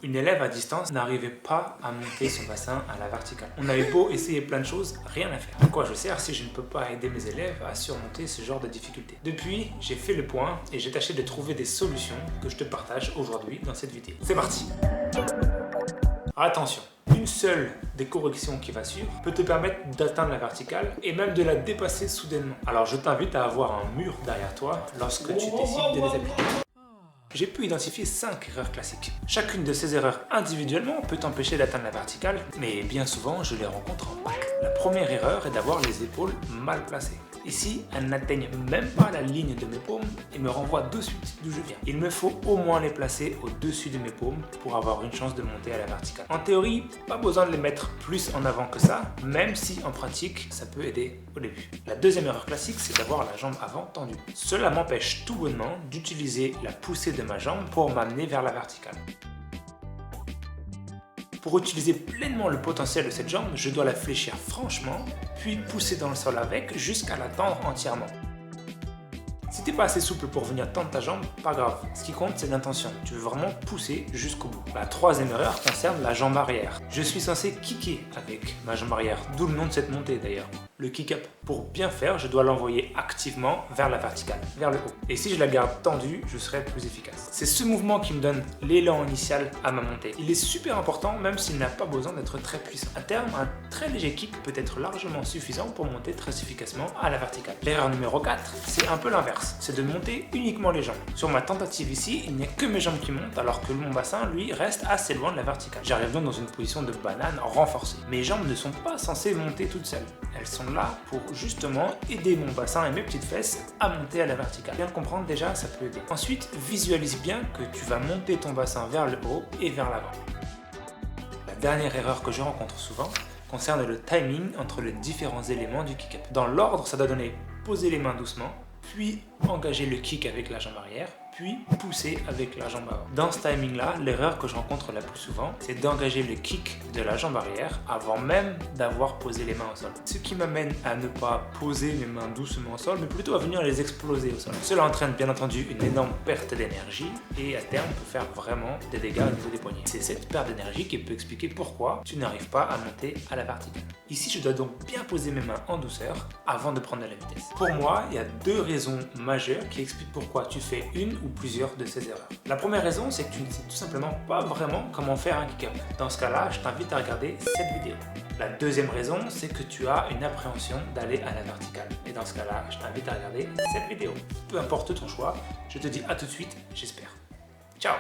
Une élève à distance n'arrivait pas à monter son bassin à la verticale. On avait beau essayer plein de choses, rien à faire. À quoi je sers si je ne peux pas aider mes élèves à surmonter ce genre de difficultés? Depuis, j'ai fait le point et j'ai tâché de trouver des solutions que je te partage aujourd'hui dans cette vidéo. C'est parti! Attention, une seule des corrections qui va suivre peut te permettre d'atteindre la verticale et même de la dépasser soudainement. Alors je t'invite à avoir un mur derrière toi lorsque tu décides de les appliquer. J'ai pu identifier 5 erreurs classiques. Chacune de ces erreurs individuellement peut t'empêcher d'atteindre la verticale, mais bien souvent je les rencontre en pack. La première erreur est d'avoir les épaules mal placées. Ici, elles n'atteignent même pas la ligne de mes paumes et me renvoient de suite d'où je viens. Il me faut au moins les placer au-dessus de mes paumes pour avoir une chance de monter à la verticale. En théorie, pas besoin de les mettre plus en avant que ça, même si en pratique, ça peut aider au début. La deuxième erreur classique, c'est d'avoir la jambe avant tendue. Cela m'empêche tout bonnement d'utiliser la poussée de ma jambe pour m'amener vers la verticale. Pour utiliser pleinement le potentiel de cette jambe, je dois la fléchir franchement, puis pousser dans le sol avec jusqu'à la tendre entièrement. Si t'es pas assez souple pour venir tendre ta jambe, pas grave. Ce qui compte, c'est l'intention. Tu veux vraiment pousser jusqu'au bout. La troisième erreur concerne la jambe arrière. Je suis censé kicker avec ma jambe arrière, d'où le nom de cette montée d'ailleurs. Le kick-up. Pour bien faire, je dois l'envoyer activement vers la verticale, vers le haut. Et si je la garde tendue, je serai plus efficace. C'est ce mouvement qui me donne l'élan initial à ma montée. Il est super important, même s'il n'a pas besoin d'être très puissant. À terme, un très léger kick peut être largement suffisant pour monter très efficacement à la verticale. L'erreur numéro 4, c'est un peu l'inverse. C'est de monter uniquement les jambes. Sur ma tentative ici, il n'y a que mes jambes qui montent, alors que mon bassin, lui, reste assez loin de la verticale. J'arrive donc dans une position de banane renforcée. Mes jambes ne sont pas censées monter toutes seules. Elles sont là pour justement aider mon bassin et mes petites fesses à monter à la verticale. Bien comprendre déjà, ça peut aider. Ensuite, visualise bien que tu vas monter ton bassin vers le haut et vers l'avant. La dernière erreur que je rencontre souvent concerne le timing entre les différents éléments du kick-up. Dans l'ordre, ça doit donner poser les mains doucement, puis engager le kick avec la jambe arrière, puis pousser avec la jambe avant. Dans ce timing-là, l'erreur que je rencontre la plus souvent, c'est d'engager le kick de la jambe arrière avant même d'avoir posé les mains au sol. Ce qui m'amène à ne pas poser mes mains doucement au sol, mais plutôt à venir les exploser au sol. Cela entraîne bien entendu une énorme perte d'énergie et à terme peut faire vraiment des dégâts au niveau des poignets. C'est cette perte d'énergie qui peut expliquer pourquoi tu n'arrives pas à monter à la verticale. Ici, je dois donc bien poser mes mains en douceur avant de prendre de la vitesse. Pour moi, il y a 2 raisons majeures qui expliquent pourquoi tu fais une ou plusieurs de ces erreurs. La première raison, c'est que tu ne sais tout simplement pas vraiment comment faire un kick-up. Dans ce cas-là, je t'invite à regarder cette vidéo. La deuxième raison, c'est que tu as une appréhension d'aller à la verticale. Et dans ce cas-là, je t'invite à regarder cette vidéo. Peu importe ton choix, je te dis à tout de suite, j'espère. Ciao!